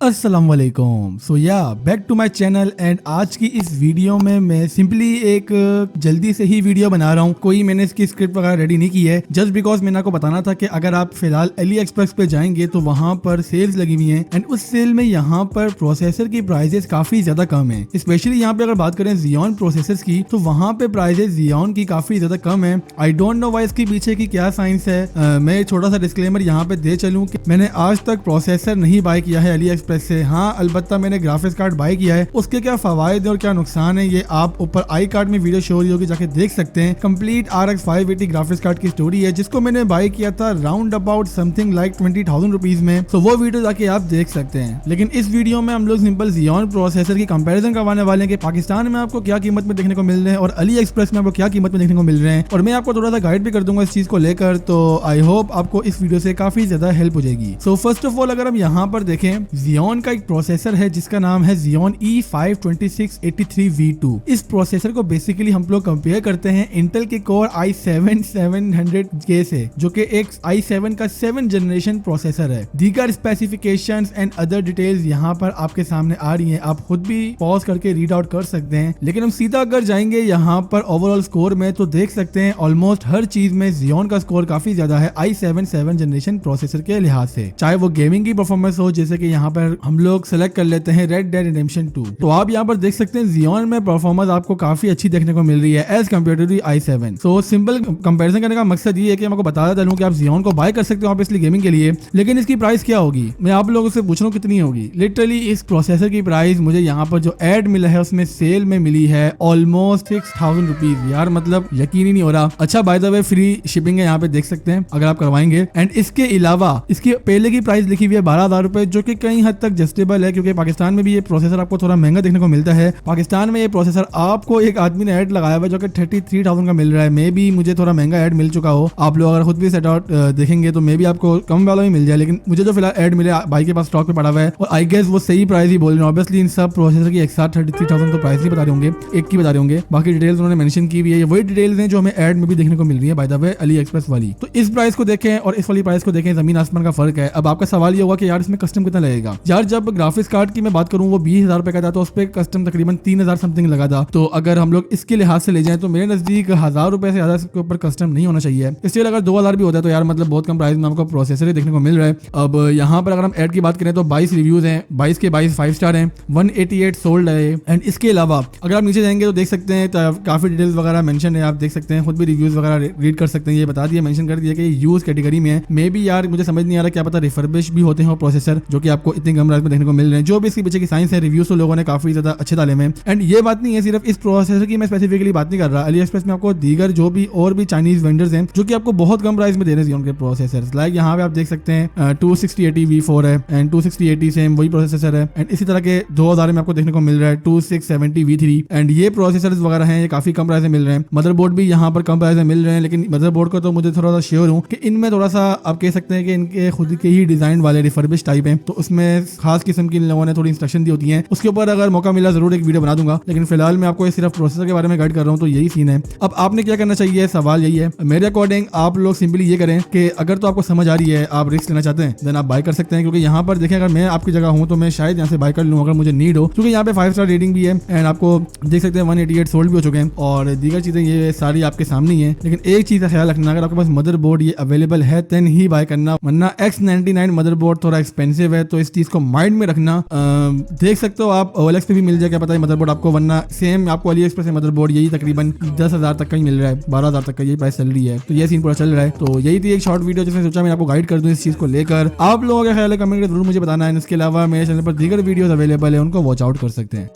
अस्सलाम वालेकुम। So yeah back to my channel and आज की इस वीडियो में मैं सिंपली एक जल्दी से ही वीडियो बना रहा हूँ। कोई मैंने इसकी स्क्रिप्ट वगैरह रेडी नहीं की है, जस्ट बिकॉज मैंने आपको बताना था कि अगर आप फिलहाल अली एक्सप्रेस पे जाएंगे तो वहाँ पर सेल्स लगी हुई हैं एंड उस सेल में यहाँ पर प्रोसेसर की प्राइजेस काफी ज्यादा कम है। स्पेशली यहाँ पे अगर बात करें Xeon प्रोसेसर्स की तो वहाँ पे प्राइजेस Xeon की काफी ज्यादा कम है। आई डोंट नो वाई इसके पीछे की क्या साइंस है। मैं छोटा सा डिस्क्लेमर यहाँ पे दे चलूँ कि मैंने आज तक प्रोसेसर नहीं बाय किया है अली एक्सप्रेस से। हाँ, अलबत्ता मैंने ग्राफिक्स कार्ड बाय किया है। उसके क्या फवायद और क्या नुकसान है ये आप ऊपर आई कार्ड में वीडियो शो रही होगी, जाके देख सकते हैं। कंप्लीट RX 580 ग्राफिक्स कार्ड की स्टोरी है जिसको मैंने बाय किया था round about something like 20,000 rupees में। तो वो वीडियो जाके आप देख सकते हैं। लेकिन इस वीडियो में हम लोग सिंपल Xeon प्रोसेसर की कंपैरिजन करवाने वाले हैं कि पाकिस्तान में आपको क्या कीमत में देखने को मिल रहे हैं और अली एक्सप्रेस में आपको क्या कीमत में देखने को मिल रहे हैं, और मैं आपको थोड़ा सा गाइड भी कर दूंगा इस चीज को लेकर। तो आई होप आपको इस वीडियो से काफी ज्यादा हेल्प हो जाएगी। सो फर्स्ट ऑफ ऑल अगर हम यहाँ पर देखें, Xeon का एक प्रोसेसर है जिसका नाम है Xeon E5-2683V2। इस प्रोसेसर को बेसिकली हम लोग कंपेयर करते हैं इंटेल के कोर i7-700K से, जो कि एक i7 का 7th जनरेशन प्रोसेसर है। दीगर स्पेसिफिकेशंस एंड अदर डिटेल्स यहाँ पर आपके सामने आ रही हैं, आप खुद भी पॉज करके रीड आउट कर सकते हैं। लेकिन हम सीधा अगर जाएंगे यहाँ पर ओवरऑल स्कोर में तो देख सकते हैं ऑलमोस्ट हर चीज में Xeon का स्कोर काफी ज्यादा है i7 7th जनरेशन प्रोसेसर के लिहाज से। चाहे वो गेमिंग की परफॉर्मेंस हो, जैसे कि यहाँ पर हम लोग सेलेक्ट कर लेते हैं Red Dead Redemption 2, तो आप यहाँ पर देख सकते हैं Xeon में परफॉर्मेंस आपको काफी अच्छी देखने को मिल रही है as compare to i7। So simple comparison करने का मकसद ये है कि मैं आपको बताता चलूं कि आप Xeon को बाय कर सकते हो ऑब्वियसली गेमिंग के लिए, लेकिन इसकी प्राइस क्या होगी मैं आप लोगों से पूछ रहा हूँ कितनी होगी। लिटरली इस प्रोसेसर की प्राइस मुझे यहाँ पर जो एड मिला है उसमें सेल में मिली है ऑलमोस्ट 6,000 रुपीज। यार मतलब यकीन ही नहीं हो रहा। अच्छा by the way free shipping है, यहाँ पे देख सकते हैं अगर आप करवाएंगे। एंड इसके अलावा इसकी पहले की प्राइस लिखी हुई है 12,000 रुपए, जो कि कई हद तक जस्टिबल है क्योंकि पाकिस्तान में भी ये प्रोसेसर आपको थोड़ा महंगा देखने को मिलता है। पाकिस्तान में ये प्रोसेसर आपको एक आदमी ने ऐड लगाया हुआ है जो कि 33,000 का मिल रहा है। मे भी मुझे थोड़ा महंगा ऐड मिल चुका हो, आप लोग अगर खुद भी सेट आउट देखेंगे तो मे भी आपको कम वाला भी मिल जाए, लेकिन मुझे जो फिलहाल ऐड मिले भाई के पास स्टॉक पे पड़ा हुआ है और आई गेस वो सही प्राइस ही बोल रहे हैं। ऑब्वियसली इन सब प्रोसेसर की एक साथ 33,000 तो प्राइस नहीं बता रहे होंगे, एक की बता रहे होंगे। बाकी डिटेल्स उन्होंने मेंशन की हुई है, वही डिटेल्स हैं जो हमें ऐड में भी देखने को मिल रही है by the way Ali express वाली। तो इस प्राइस को देखें और इस वाली प्राइस को देखें, जमीन आसमान का फर्क है। अब आपका सवाल ये होगा कि यार इसमें कस्टम कितना लगेगा। यार जब ग्राफिक्स कार्ड की मैं बात करूं वो 20,000 रुपए का था, तो उस पर कस्टम तकरीबन 3,000 समथिंग लगा था। तो अगर हम लोग इसके लिहाज से ले जाएं तो मेरे नजदीक 1,000 रुपए से ज्यादा इसके ऊपर कस्टम नहीं होना चाहिए। इसलिए अगर 2,000 भी होता है तो यार मतलब बहुत कम प्राइस में आपको प्रोसेसर ही देखने को मिल रहा है। अब यहाँ पर अगर हम ऐड की बात करें तो 22 रिव्यूज हैं, 22 के 22 5 स्टार हैं, 188 सोल्ड है। एंड इसके अलावा अगर आप नीचे जाएंगे तो देख सकते हैं काफी डिटेल्स वगैरह मेंशन है, आप देख सकते हैं, खुद भी रिव्यूज वगैरह रीड कर सकते हैं। ये बता दिया, मेंशन कर दिया कि यूज कैटेगरी में है। मे बी यार मुझे समझ नहीं आ रहा, क्या पता रिफर्बिश भी होते हैं प्रोसेसर जो कि आपको इतनी कम प्राइस में देखने को मिल रहे हैं। जो भी इसके पीछे की साइंस है, रिव्यूज तो लोगों ने काफी ज्यादा अच्छे डाले हैं। एंड ये बात नहीं है सिर्फ इस प्रोसेसर की, मैं स्पेसिफिकली बात नहीं कर रहा। अली एक्सप्रेस में आपको दीगर जो भी और भी चाइनीज वेंडर्स हैं जो कि आपको बहुत कम प्राइस में दे रहे हैं उनके प्रोसेसर। लाइक यहाँ पे आप देख सकते हैं 26080V4 है एंड 26080 सेम वही प्रोसेसर है। एंड इसी तरह के 2,000 में आपको देखने को मिल रहा है 2670V3। एंड ये प्रोसेसर वगैरह हैं, ये काफी कम प्राइस में मिल रहे हैं। मदरबोर्ड भी यहाँ पर कम प्राइस में मिल रहे हैं, लेकिन मदरबोर्ड को तो मुझे थोड़ा सा श्योर हूँ कि इनमें थोड़ा सा आप कह सकते हैं कि इनके खुद के ही डिजाइन वाले रिफर्बिश टाइप हैं, तो उसमें खास किस्म की लोगों ने थोड़ी इंस्ट्रक्शन दी होती है। उसके ऊपर अगर मौका मिला जरूर एक वीडियो बना दूंगा, लेकिन फिलहाल मैं आपको सिर्फ प्रोसेसर के बारे में गाइड कर रहा हूँ। तो यही सीन है। अब आपने क्या करना चाहिए, सवाल यही है मेरे अकॉर्डिंग। आप लोग सिंपली ये करें कि अगर तो आपको समझ आ रही है, आप रिस्क लेना चाहते हैं, देन आप बाय कर सकते हैं। क्योंकि यहाँ पर देखें अगर मैं आपकी जगह हूँ तो मैं शायद यहाँ से बाय कर लूँ अगर मुझे नीड हो, क्योंकि यहाँ पे 5 स्टार रेटिंग भी है। एंड आपको देख सकते हैं 188 सोल्ड भी हो चुके हैं और दीगर चीजें ये सारी आपके सामने ही है। लेकिन एक चीज का ख्याल रखना, अगर आपके पास मदरबोर्ड ये अवेलेबल है देन ही बाय करना, वरना X99 मदरबोर्ड थोड़ा एक्सपेंसिव है, तो इस चीज को माइंड में रखना। देख सकते हो आप OLX पे भी मिल जाए, क्या पता है मदरबोर्ड आपको, वरना सेम आपको अली एक्सप्रेस मदरबोर्ड यही तकरीबन 10,000 तक का ही मिल रहा है, 12,000 तक का यही प्राइस चल रही है। तो ये सीन पूरा चल रहा है। तो यही थी एक शॉर्ट वीडियो जिसमें सोचा मैं आपको गाइड कर दूं इस चीज को लेकर। आप लोगों का ख्याल है कमेंट में जरूर मुझे बताना है। इसके अलावा मेरे चैनल पर दीगर वीडियोस अवेलेबल है, उनको वॉच आउट कर सकते हैं।